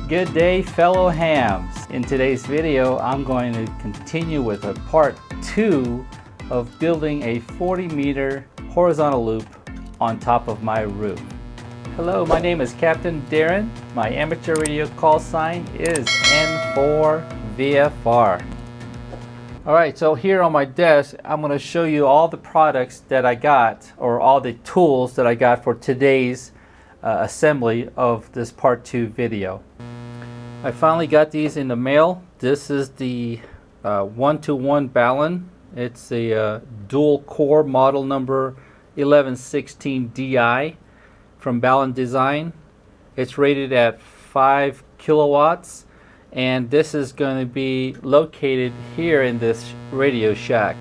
Good day, fellow hams. In today's video, I'm going to continue with a part 2 of building a 40-meter horizontal loop on top of my roof. Hello, my name is Captain Darren. My amateur radio call sign is N4VFR. Alright, so here on my desk, I'm going to show you all the products that I got, or all the tools that I got for today's assembly of this part 2 video. I finally got these in the mail. This is the 1-to-1 Ballon. It's a dual core model number 1116 DI from Ballon Design. It's rated at 5 kilowatts, and this is going to be located here in this Radio Shack.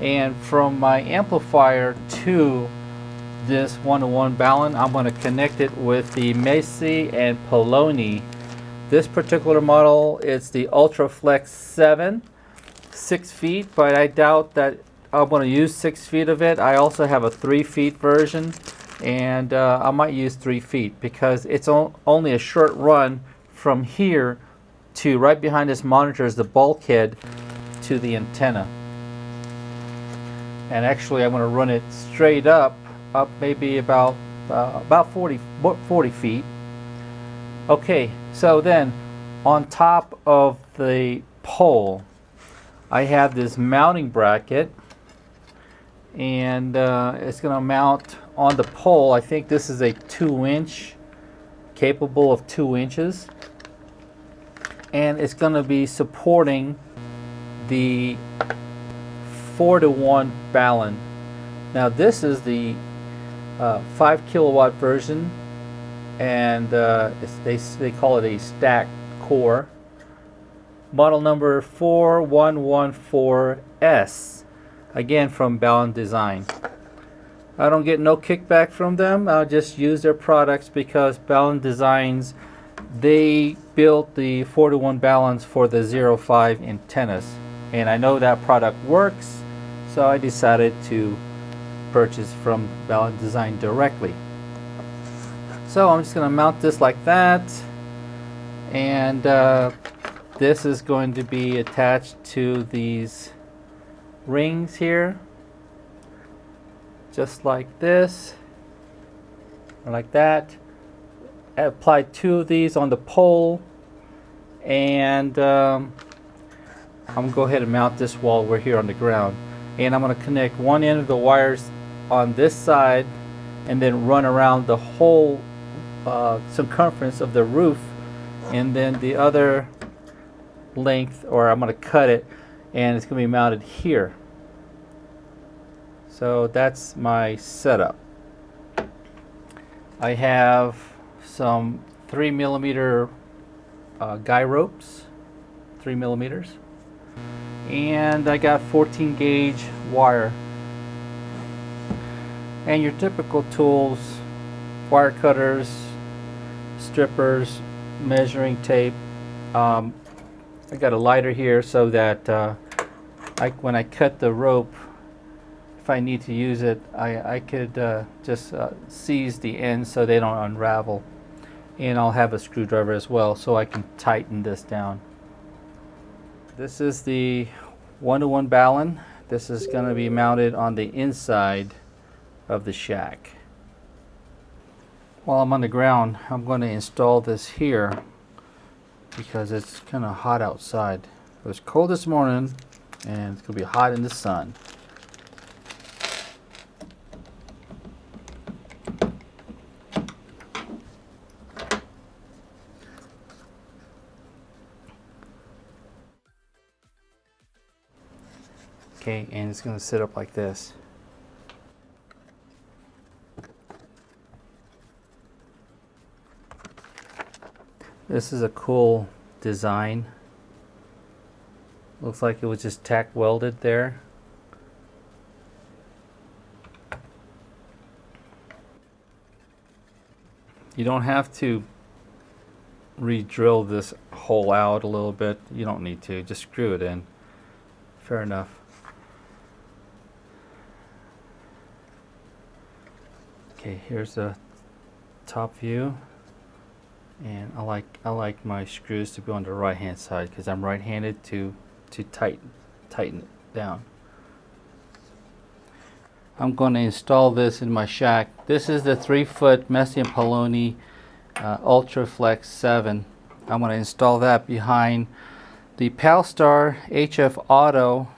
And from my amplifier to this 1-to-1 Ballon, I'm going to connect it with the Massey and Poloni. This particular model is the Ultraflex 7, 6 feet, but I doubt that I'm going to use 6 feet of it. I also have a 3 feet version, and I might use 3 feet because it's only a short run from here to right behind this monitor is the bulkhead to the antenna. And actually I'm going to run it straight up maybe about 40 feet. Okay, so then on top of the pole I have this mounting bracket, and it's going to mount on the pole. I think this is a 2-inch, capable of 2 inches, and it's going to be supporting the 4-to-1 Ballon. Now this is the 5 kilowatt version, and they call it a stacked core, model number 4114S, again from Ballon Design. I don't get no kickback from them. I'll just use their products because Ballon Designs, they built the 4-to-1 Ballons for the 05 antennas, and I know that product works, so I decided to purchase from Ballon Design directly. So I'm just going to mount this like that, and this is going to be attached to these rings here, just like this, or like that. I applied 2 of these on the pole, and I'm going to go ahead and mount this while we're here on the ground. And I'm going to connect one end of the wires on this side and then run around the whole circumference of the roof, and then the other length, or I'm going to cut it, and it's going to be mounted here. So that's my setup. I have some 3mm guy ropes, 3 millimeters, and I got 14 gauge wire, and your typical tools: wire cutters, strippers, measuring tape. I got a lighter here so that when I cut the rope, if I need to use it, I could just seize the ends so they don't unravel. And I'll have a screwdriver as well so I can tighten this down. This is the 1-to-1 Ballon. This is going to be mounted on the inside of the shack. While I'm on the ground, I'm going to install this here because it's kind of hot outside. It was cold this morning, and it's going to be hot in the sun. Okay, and it's going to sit up like this. This is a cool design. Looks like it was just tack welded there. You don't have to re-drill this hole out a little bit. You don't need to. Just screw it in. Fair enough. Okay, here's the top view. And I like my screws to be on the right hand side because I'm right-handed to tighten it down. I'm going to install this in my shack. This is the 3-foot Messi & Poloni Ultra Flex 7. I'm going to install that behind the Palstar HF Auto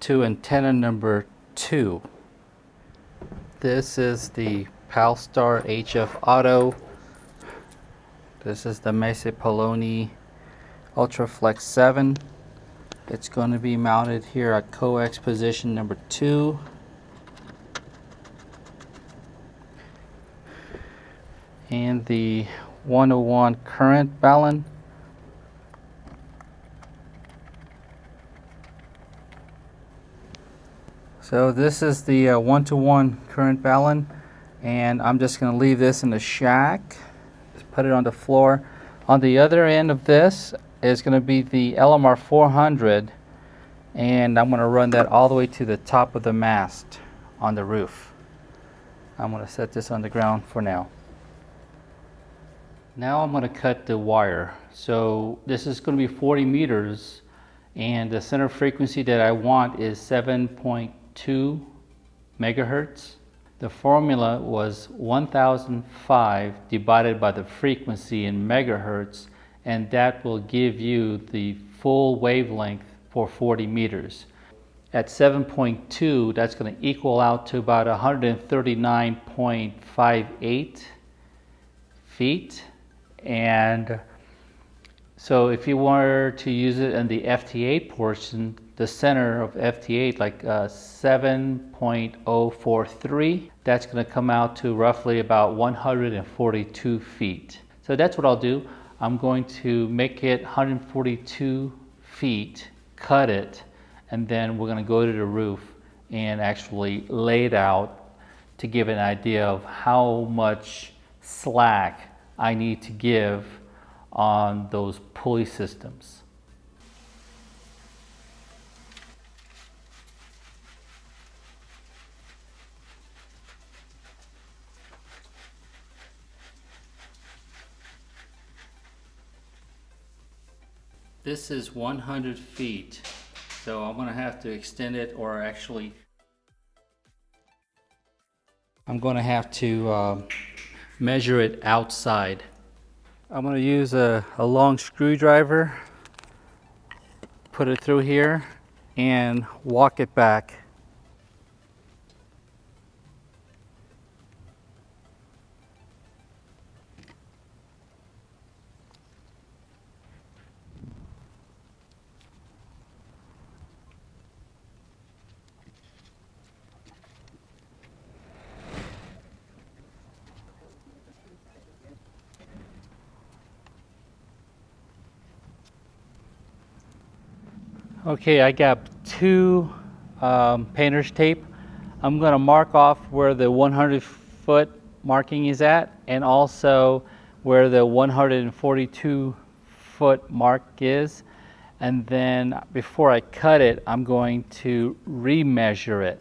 to antenna number 2. This is the Palstar HF Auto. This is the Messi & Poloni Ultra Flex 7. It's going to be mounted here at coax position number 2. And the 101 current balun. So this is the 1-to-1 current balun, and I'm just going to leave this in the shack. Just put it on the floor. On the other end of this is going to be the LMR 400, and I'm going to run that all the way to the top of the mast on the roof. I'm going to set this on the ground for now. Now I'm going to cut the wire. So this is going to be 40 meters, and the center frequency that I want is 7.2 megahertz. The formula was 1005 divided by the frequency in megahertz, and that will give you the full wavelength for 40 meters. At 7.2, that's going to equal out to about 139.58 feet. And so if you were to use it in the FT8 portion, the center of FT8, like 7.043, that's going to come out to roughly about 142 feet. So that's what I'll do. I'm going to make it 142 feet, cut it, and then we're going to go to the roof and actually lay it out to give an idea of how much slack I need to give on those pulley systems. This is 100 feet, so I'm going to have to extend it, or actually I'm going to have to measure it outside. I'm going to use a long screwdriver, put it through here, and walk it back. Okay, I got 2 painter's tape. I'm going to mark off where the 100-foot marking is at, and also where the 142-foot mark is. And then before I cut it, I'm going to remeasure it.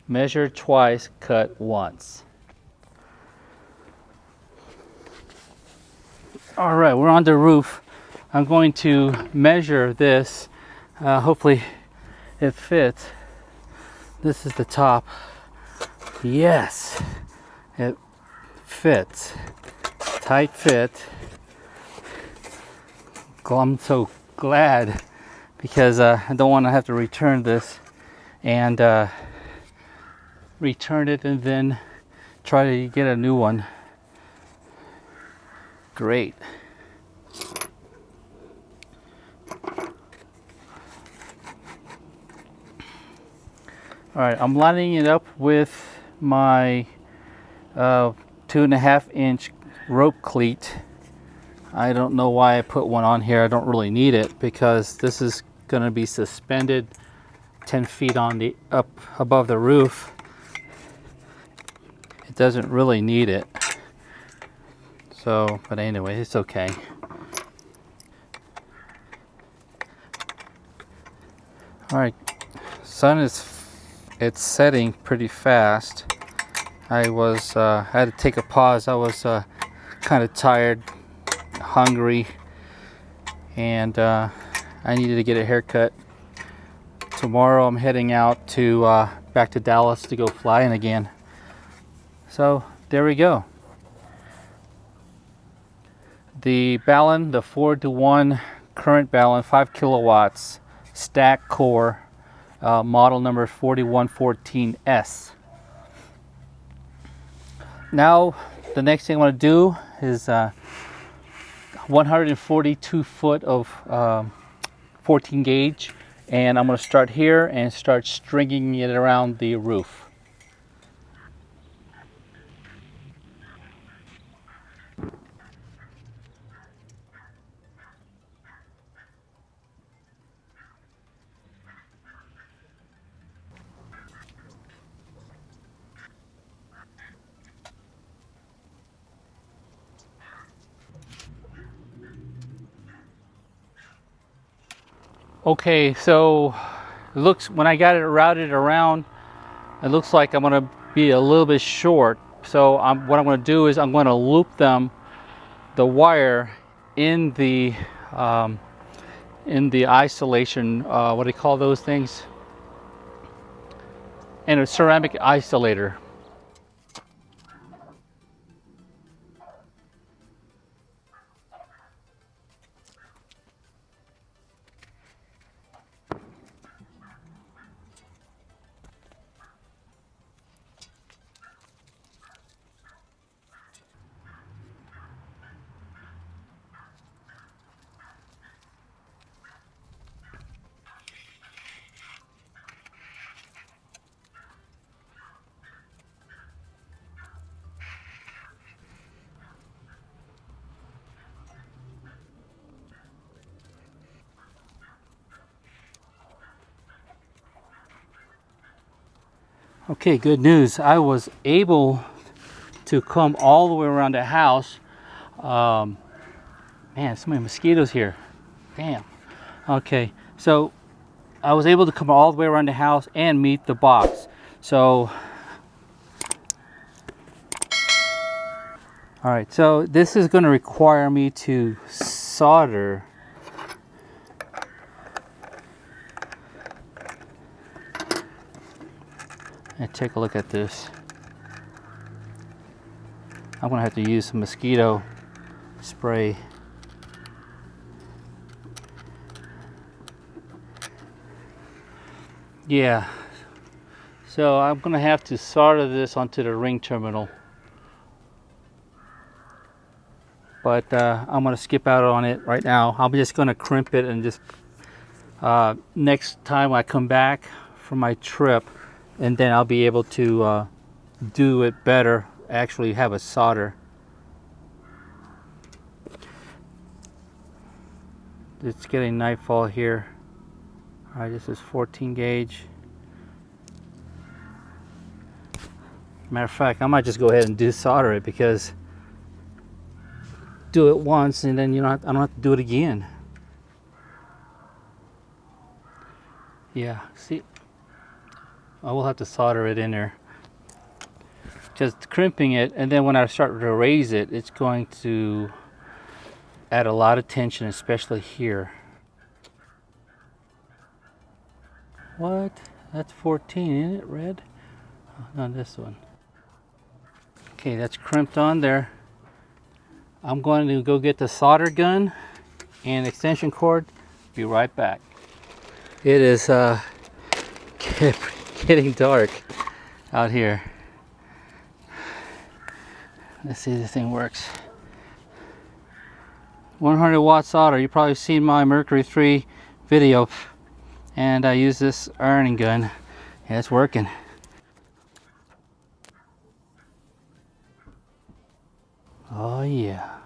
Measure twice, cut once. All right, we're on the roof. I'm going to measure this. Hopefully it fits. This is the top. Yes, it fits. Tight fit. I'm so glad, because I don't want to have to return this and return it and then try to get a new one. Great. All right, I'm lining it up with my 2.5-inch rope cleat. I don't know why I put one on here. I don't really need it, because this is going to be suspended 10 feet on the up above the roof. It doesn't really need it. So, but anyway, it's okay. All right, it's setting pretty fast. I had to take a pause. I was kind of tired hungry, and I needed to get a haircut. Tomorrow I'm heading out to back to Dallas to go flying again. So there we go. The Ballon, the 4-to-1 current Ballon, 5 kilowatts, stack core, model number 4114S. Now the next thing I want to do is 142 foot of 14 gauge, and I'm going to start here and start stringing it around the roof. Okay, so it looks, when I got it routed around, it looks like I'm going to be a little bit short. So what I'm going to do is I'm going to loop the wire in the isolation. What do you call those things? And a ceramic isolator. Okay, good news. I was able to come all the way around the house. Man, so many mosquitoes here. Damn. Okay, so I was able to come all the way around the house and meet the box. So, all right, so this is going to require me to solder and take a look at this. I'm gonna have to use some mosquito spray. Yeah, so I'm gonna have to solder this onto the ring terminal, but I'm gonna skip out on it right now. I'm just gonna crimp it, and just next time I come back from my trip, and then I'll be able to do it better, actually have a solder. It's getting nightfall here. All right, this is 14 gauge. Matter of fact, I might just go ahead and solder it, because do it once and then I don't have to do it again. Yeah, see, I will have to solder it in there. Just crimping it, and then when I start to raise it, it's going to add a lot of tension, especially here. What? That's 14, isn't it? Red? Oh, not this one. Okay, that's crimped on there. I'm going to go get the solder gun and extension cord. Be right back. It is getting dark out here. Let's see if this thing works. 100 watt solder. You probably seen my Mercury 3 video, and I use this ironing gun. Yeah, it's working. Oh yeah.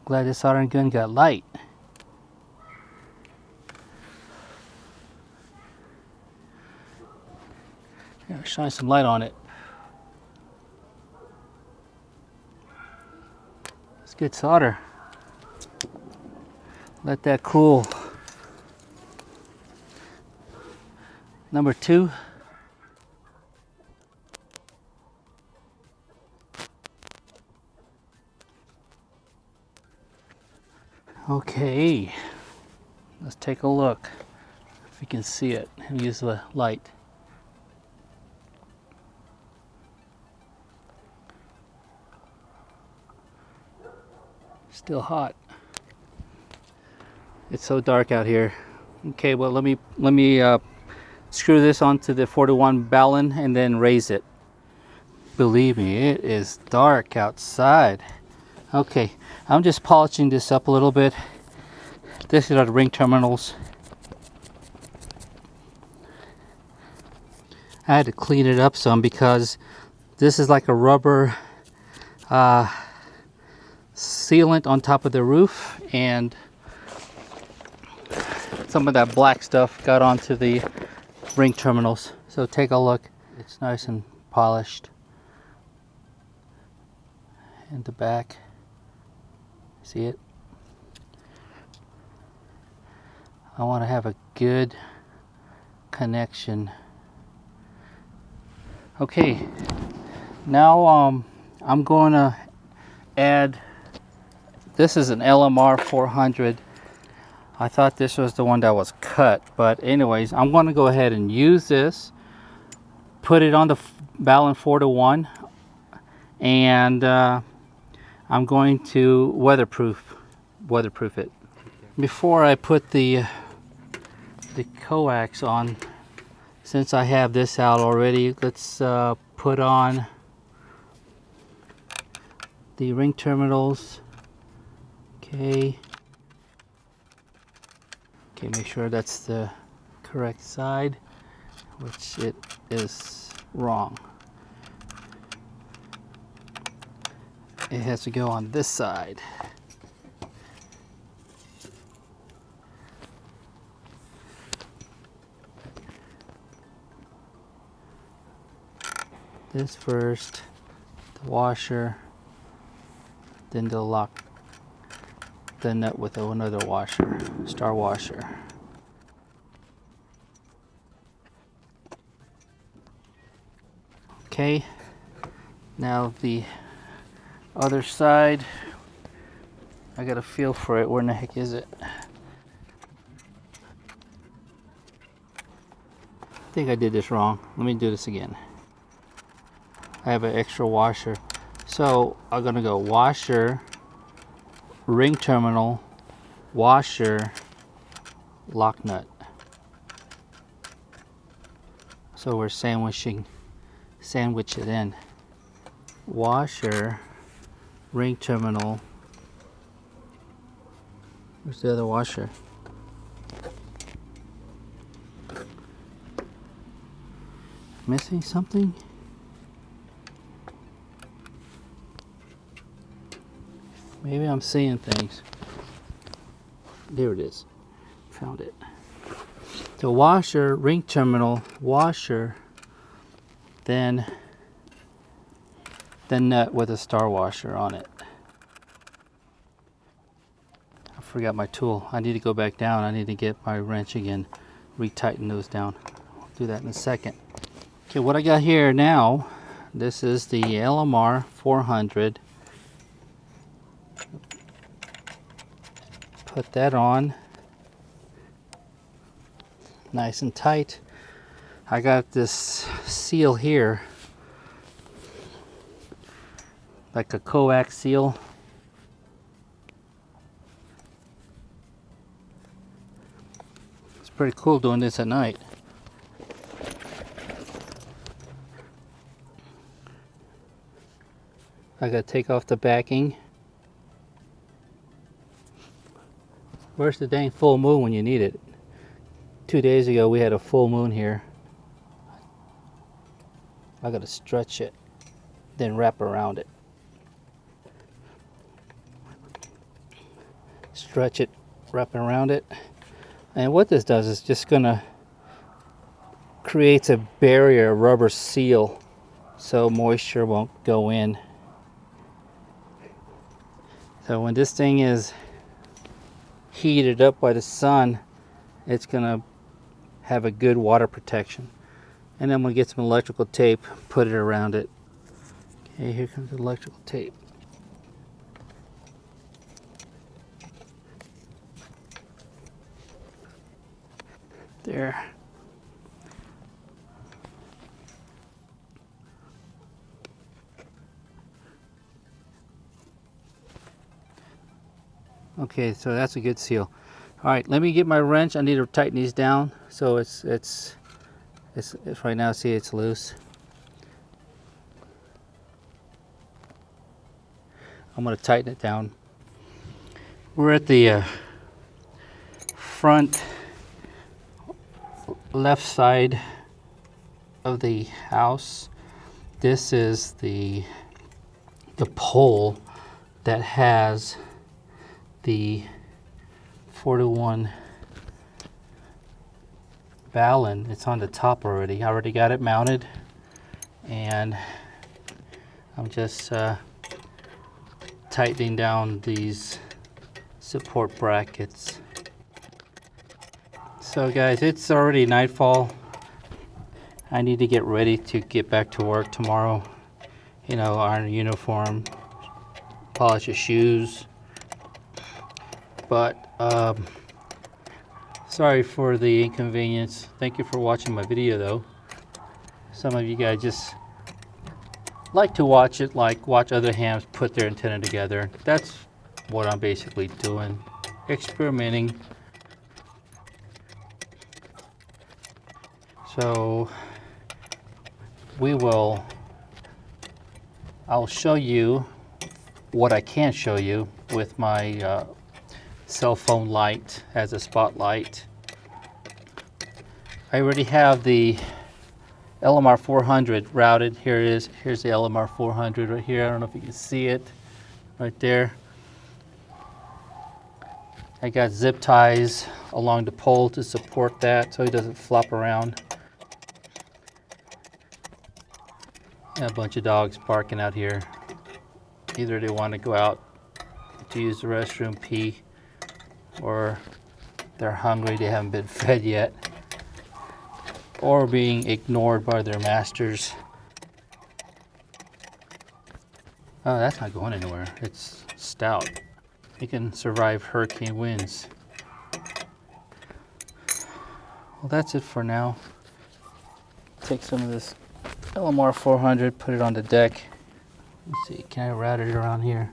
Glad this soldering gun got light. Yeah, shine some light on it. It's good solder. Let that cool. Number 2. Okay, let's take a look if you can see it and use the light. Still hot. It's so dark out here. Okay, well let me screw this onto the 4-to-1 balun and then raise it. Believe me, it is dark outside. Okay, I'm just polishing this up a little bit. This is our ring terminals. I had to clean it up some because this is like a rubber sealant on top of the roof, and some of that black stuff got onto the ring terminals. So take a look. It's nice and polished. And the back, see it? I want to have a good connection. Okay, now I'm going to add, this is an LMR 400. I thought this was the one that was cut, but anyways, I'm going to go ahead and use this, put it on the balun 4-to-1, and I'm going to weatherproof it. Before I put the coax on, since I have this out already, let's put on the ring terminals. Okay, make sure that's the correct side, which it is wrong. It has to go on this side. This first, the washer, then the lock, the nut with another washer, star washer. Okay, now the other side, I got a feel for it. Where in the heck is it? I think I did this wrong. Let me do this again. I have an extra washer. So I'm gonna go washer, ring terminal, washer, lock nut. So we're sandwich it in. Washer, ring terminal. Where's the other washer? Missing something? Maybe I'm seeing things. There it is. Found it. So washer, ring terminal, washer, then the nut with a star washer on it. I forgot my tool. I need to go back down. I need to get my wrench again, retighten those down. I'll do that in a second. Okay, what I got here now, this is the LMR 400. Put that on nice and tight. I got this seal here, like a coax seal. It's pretty cool doing this at night. I gotta take off the backing. Where's the dang full moon when you need it? 2 days ago we had a full moon here. I gotta stretch it, then wrap around it. Stretch it, wrap around it. And what this does is just gonna create a barrier, a rubber seal, so moisture won't go in. So when this thing is heated up by the sun, it's gonna have a good water protection. And I'm gonna get some electrical tape, put it around it. Okay, here comes the electrical tape. there. Okay, so that's a good seal. All right, let me get my wrench. I need to tighten these down. So it's right now, see, it's loose. I'm going to tighten it down. We're at the front left side of the house. This is the pole that has the 4-to-1 balun. It's on the top already. I already got it mounted, and I'm just tightening down these support brackets. So guys, it's already nightfall. I need to get ready to get back to work tomorrow. You know, iron uniform, polish your shoes. But sorry for the inconvenience. Thank you for watching my video though. Some of you guys just like to watch it, like watch other hams put their antenna together. That's what I'm basically doing, experimenting. So I'll show you what I can't show you with my cell phone light as a spotlight. I already have the LMR 400 routed. Here it is. Here's the LMR 400 right here. I don't know if you can see it right there. I got zip ties along the pole to support that so it doesn't flop around. A bunch of dogs barking out here. Either they want to go out to use the restroom, pee, or they're hungry, they haven't been fed yet, or being ignored by their masters. Oh, that's not going anywhere. It's stout. It can survive hurricane winds. Well, that's it for now. Take some of this LMR 400, put it on the deck. Let's see, can I route it around here?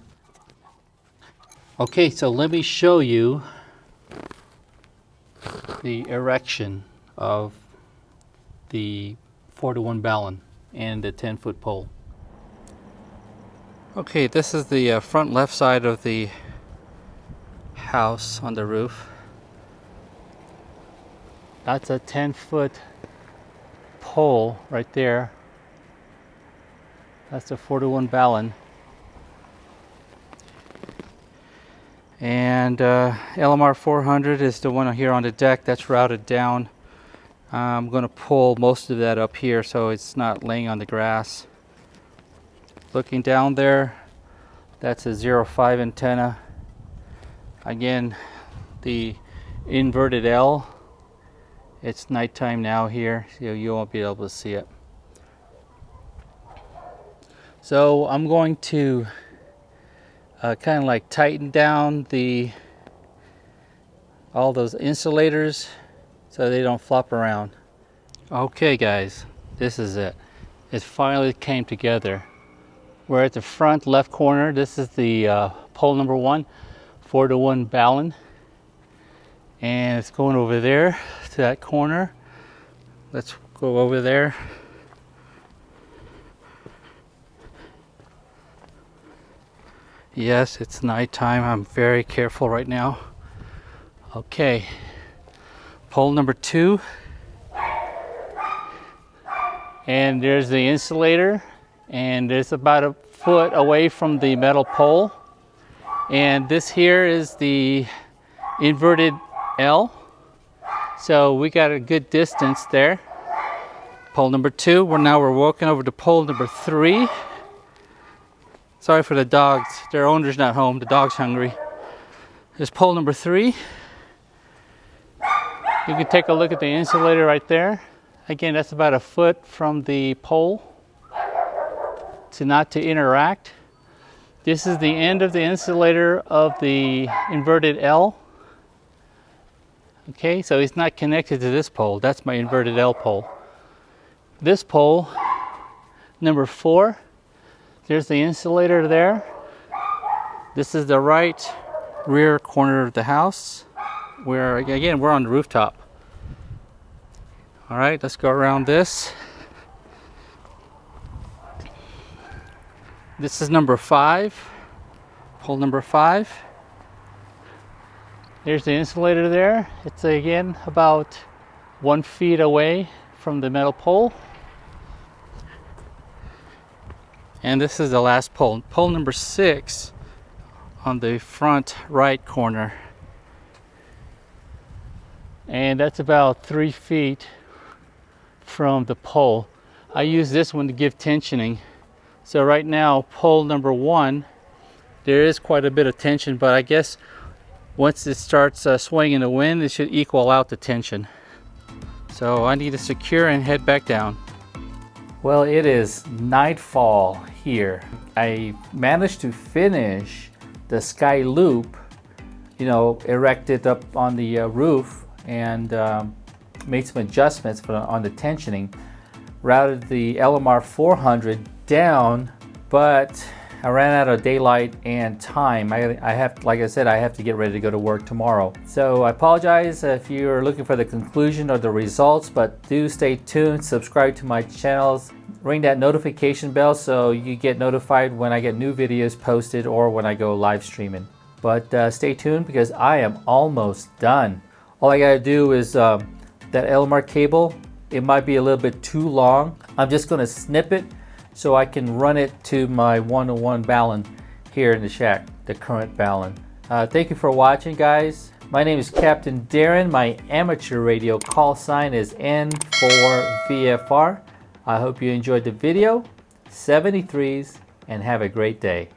Okay, so let me show you the erection of the 4-to-1 balun and the 10-foot pole. Okay, this is the front left side of the house on the roof. That's a 10-foot pole right there. That's a 4-to-1 balun. And LMR 400 is the one here on the deck that's routed down. I'm going to pull most of that up here so it's not laying on the grass. Looking down there, that's a 0.5 antenna. Again, the inverted L. It's nighttime now here, so you won't be able to see it. So I'm going to kind of like tighten down all those insulators so they don't flop around. Okay guys, this is it. It finally came together. We're at the front left corner. This is the pole number 1, 4-to-1 balun. And it's going over there to that corner. Let's go over there. Yes, it's nighttime. I'm very careful right now. Okay, pole number 2. And there's the insulator, and there's about a foot away from the metal pole. And this here is the inverted L. So we got a good distance there. Pole number 2. We're walking over to pole number 3. Sorry for the dogs. Their owner's not home. The dog's hungry. There's pole number 3. You can take a look at the insulator right there. Again, that's about a foot from the pole to interact. This is the end of the insulator of the inverted L. Okay, so it's not connected to this pole. That's my inverted L pole. This pole, number 4, there's the insulator there. This is the right rear corner of the house, where again we're on the rooftop. All right, let's go around this. This is number 5, pole number 5. There's the insulator there. It's again about 1 feet away from the metal pole. And this is the last pole, pole number 6 on the front right corner. And that's about 3 feet from the pole. I use this one to give tensioning. So right now, pole number 1, there is quite a bit of tension, but I guess once it starts swaying in the wind, it should equal out the tension. So I need to secure and head back down. Well, it is nightfall here. I managed to finish the Skyloop, erected up on the roof, and made some adjustments on the tensioning. Routed the LMR 400 down, but I ran out of daylight and time. I have, like I said, I have to get ready to go to work tomorrow. So I apologize if you're looking for the conclusion or the results, but do stay tuned, subscribe to my channels, ring that notification bell so you get notified when I get new videos posted or when I go live streaming. But stay tuned because I am almost done. All I gotta do is that LMR cable, it might be a little bit too long. I'm just gonna snip it so I can run it to my 101 balun here in the shack, the current balun. Thank you for watching, guys. My name is Captain Darren. My amateur radio call sign is N4VFR. I hope you enjoyed the video. 73s, and have a great day.